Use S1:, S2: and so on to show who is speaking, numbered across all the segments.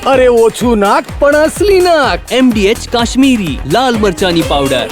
S1: અરે ઓછું નાક પણ અસલી નાક.
S2: MDH કાશ્મીરી લાલ મરચાની પાવડર.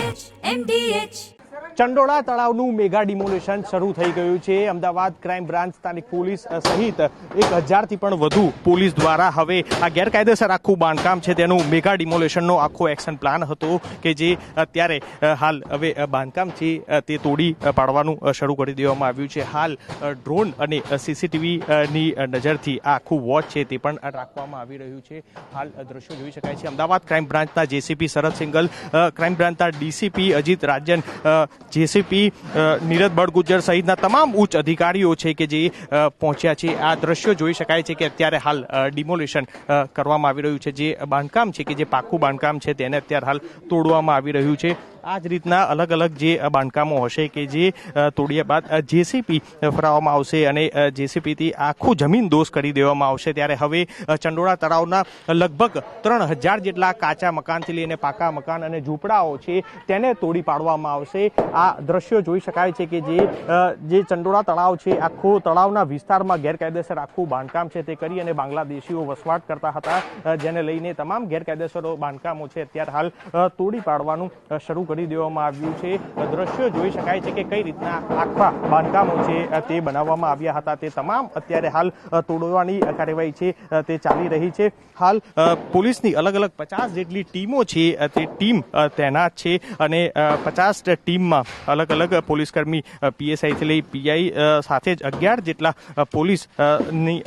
S3: ચંડોળા તળાવનું મેગા ડિમોલેશન શરૂ થઈ ગયું છે. અમદાવાદ ક્રાઇમ બ્રાન્ચ, સ્થાનિક પોલીસ સહિત 1000થી પણ વધુ પોલીસ દ્વારા હવે આ ગેરકાયદેસર આખું બાંધકામ છે તેનું મેગા ડિમોલેશનનો આખો એક્શન પ્લાન હતો કે જે અત્યારે હાલ હવે બાંધકામ છે તે તોડી પાડવાનું શરૂ કરી દેવામાં આવ્યું છે. હાલ ડ્રોન અને CCTVની નજરથી આ આખું વોચ છે તે પણ રાખવામાં આવી રહ્યું છે. હાલ દ્રશ્યો જોઈ શકાય છે. અમદાવાદ ક્રાઇમ બ્રાન્ચના JCP શરદ સિંઘલ, ક્રાઇમ બ્રાન્ચના DCP અજીત રાજન, JCP નીરજ બળગુજર સહિતના તમામ ઉચ્ચ અધિકારીઓ છે કે જે પહોંચ્યા છે. આ દ્રશ્યો જોઈ શકાય છે કે અત્યારે હાલ ડિમોલેશન કરવામાં આવી રહ્યું છે. જે બાંધકામ છે કે જે પાકું બાંધકામ છે તેને અત્યારે હાલ તોડવામાં આવી રહ્યું છે. આ જ રીતના અલગ અલગ જે બાંધકામો હશે કે જે તોડ્યા બાદ JCP ફરાવવામાં આવશે અને JCPથી આખું જમીન દોષ કરી દેવામાં આવશે. ત્યારે હવે ચંડોળા તળાવના લગભગ 3000 જેટલા કાચા મકાનથી લઈને પાકા મકાન અને ઝૂંપડાઓ છે તેને તોડી પાડવામાં આવશે. આ દ્રશ્યો જોઈ શકાય છે કે જે ચંડોળા તળાવ છે આખું તળાવના વિસ્તારમાં ગેરકાયદેસર આખું બાંધકામ છે તે કરી અને બાંગ્લાદેશીઓ વસવાટ કરતા હતા, જેને લઈને તમામ ગેરકાયદેસર બાંધકામો છે અત્યારે હાલ તોડી પાડવાનું શરૂ કરી દેવામાં આવ્યું છે. દ્રશ્યો જોઈ શકાય છે કે કઈ રીતના આખા બાંધકામો છે તે બનાવવામાં આવ્યા હતા તે તમામ અત્યારે હાલ તોડવાની કાર્યવાહી છે તે ચાલી રહી છે. હાલ પોલીસની અલગ અલગ 50 જેટલી ટીમો છે તે ટીમ તૈનાત છે અને 50 ટીમમાં અલગ અલગ પોલીસકર્મી PSI થી લઈ PI સાથે જ 11 જેટલા પોલીસની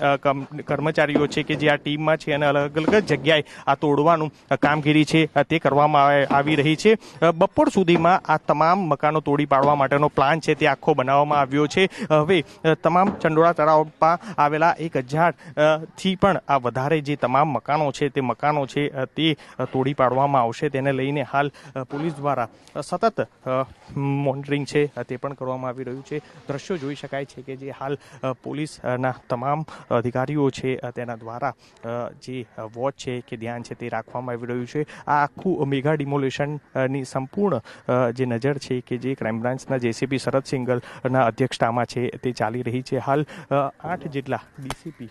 S3: કર્મચારીઓ છે કે જે આ ટીમમાં છે અને અલગ અલગ જગ્યાએ આ તોડવાનું કામગીરી છે તે કરવામાં આવી રહી છે. બપોર સુધીમાં આ તમામ મકાનો તોડી પાડવા માટેનો પ્લાન છે તે આખો બનાવવામાં આવ્યો છે. હવે તમામ ચંડોળા તળાવમાં આવેલા 1000થી પણ આ વધારે જે તમામ મકાનો છે તે મકાનો છે તે તોડી પાડવામાં આવશે. તેને લઈને હાલ પોલીસ દ્વારા સતત મોનિટરિંગ છે તે પણ કરવામાં આવી રહ્યું છે. દ્રશ્યો જોઈ શકાય છે કે જે હાલ પોલીસના તમામ અધિકારીઓ છે તેના દ્વારા જે વોચ છે કે ધ્યાન છે તે રાખવામાં આવી રહ્યું છે. આ આખું મેગા ડિમોલેશનની સંપૂર્ણ જે નજર છે કે જે ક્રાઇમ બ્રાન્ચના JCP શરદ સિંઘલના અધ્યક્ષતામાં છે તે ચાલી રહી છે. હાલ 8 જેટલા DCP,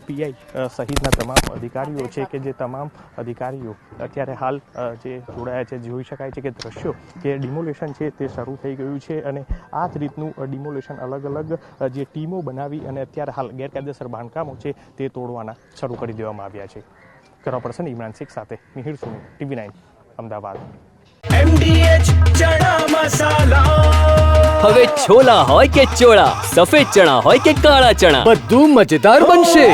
S3: PI સહિતના તમામ અધિકારીઓ છે કે જે તમામ અધિકારીઓ અત્યારે હાલ જે જોડાયા છે. જોઈ શકાય છે કે દ્રશ્યો કે ડિમોલેશન છે તે શરૂ થઈ ગયું છે અને આ જ રીતનું ડિમોલેશન અલગ અલગ જે ટીમો બનાવી અને અત્યારે હાલ ગેરકાયદેસર બાંધકામો છે તે તોડવાના શરૂ કરી દેવામાં આવ્યા છે. કેમેરા પર્સન ઇમરાન શેખ સાથે મિહિર સુની, TV9 અમદાવાદ.
S1: MDH ચણા મસાલા.
S2: હવે છોલા હોય કે ચોળા, સફેદ ચણા હોય કે કાળા ચણા,
S1: બધું મજેદાર બનશે.